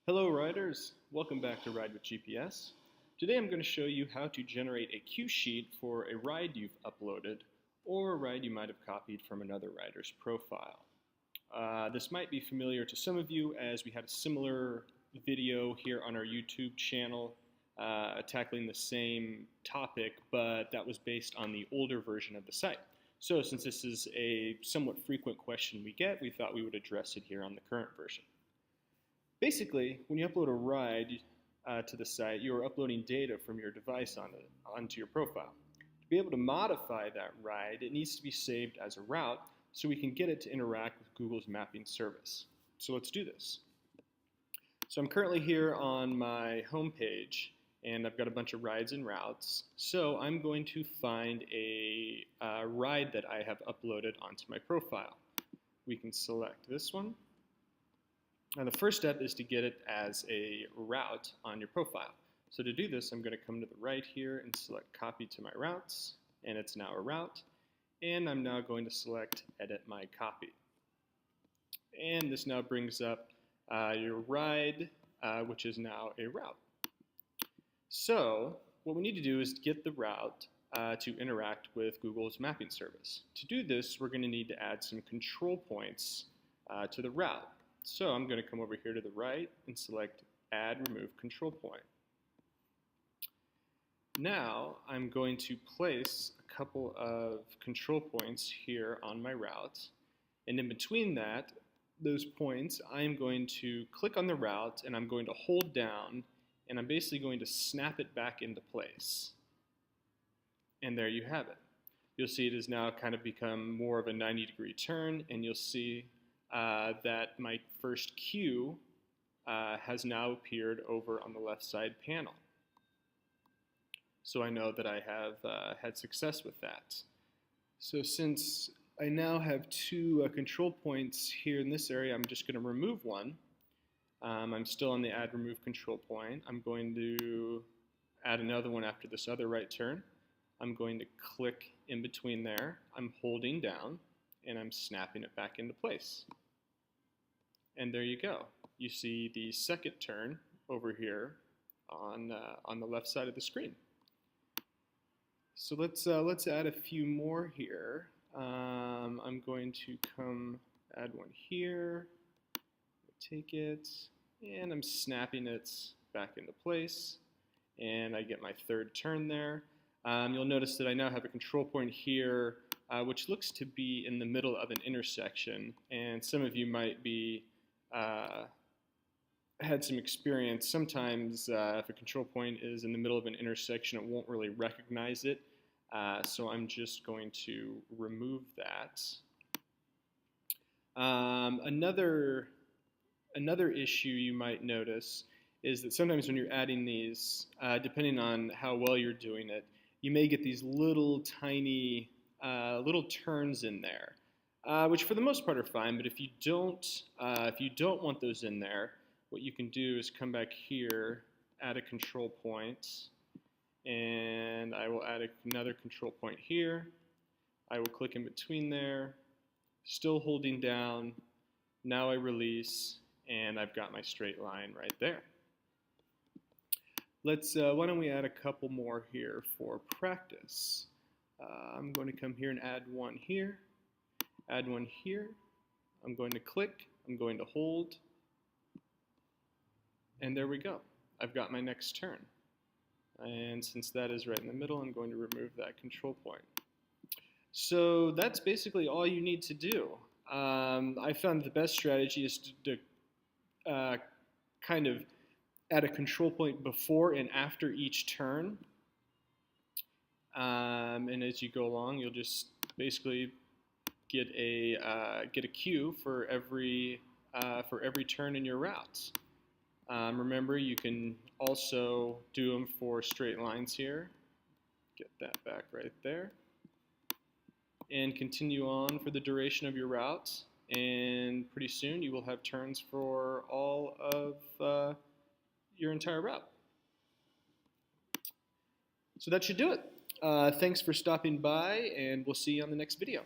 Hello riders, welcome back to Ride with GPS. Today I'm going to show you how to generate a cue sheet for a ride you've uploaded or a ride you might have copied from another rider's profile. This might be familiar to some of you as we had a similar video here on our YouTube channel tackling the same topic, but that was based on the older version of the site. So since this is a somewhat frequent question we get, we thought we would address it here on the current version. Basically, when you upload a ride to the site, you are uploading data from your device onto your profile. To be able to modify that ride, it needs to be saved as a route so we can get it to interact with Google's mapping service. So let's do this. So I'm currently here on my home page, and I've got a bunch of rides and routes. So I'm going to find a ride that I have uploaded onto my profile. We can select this one. Now the first step is to get it as a route on your profile. So to do this, I'm going to come to the right here and select copy to my routes, and it's now a route. And I'm now going to select edit my copy. And this now brings up your ride, which is now a route. So what we need to do is get the route to interact with Google's mapping service. To do this, we're going to need to add some control points to the route. So I'm going to come over here to the right and select Add Remove Control Point. Now I'm going to place a couple of control points here on my route. And in between those points, I'm going to click on the route and I'm going to hold down and I'm basically going to snap it back into place. And there you have it. You'll see it has now kind of become more of a 90-degree turn, and you'll see that my first cue has now appeared over on the left side panel. So I know that I have had success with that. So since I now have two control points here in this area, I'm just going to remove one. I'm still on the add remove control point. I'm going to add another one after this other right turn. I'm going to click in between there. I'm holding down and I'm snapping it back into place. And there you go. You see the second turn over here on the left side of the screen. So let's add a few more here. I'm going to come add one here, take it, and I'm snapping it back into place. And I get my third turn there. You'll notice that I now have a control point here, which looks to be in the middle of an intersection. And some of you might be had some experience. Sometimes if a control point is in the middle of an intersection, it won't really recognize it. So I'm just going to remove that. Another issue you might notice is that sometimes when you're adding these, depending on how well you're doing it, you may get these little tiny little turns in there, which for the most part are fine. But if you don't want those in there, what you can do is come back here, add a control point, and I will add another control point here. I will click in between there, still holding down. Now I release, and I've got my straight line right there. Why don't we add a couple more here for practice? I'm going to come here and add one here, add one here. I'm going to click, I'm going to hold, and there we go. I've got my next turn. And since that is right in the middle, I'm going to remove that control point. So that's basically all you need to do. I found the best strategy is to kind of add a control point before and after each turn. And as you go along, you'll just basically get a cue for every turn in your route. Remember, you can also do them for straight lines here. Get that back right there. And continue on for the duration of your route. And pretty soon you will have turns for all of your entire route. So that should do it. Thanks for stopping by, and we'll see you on the next video.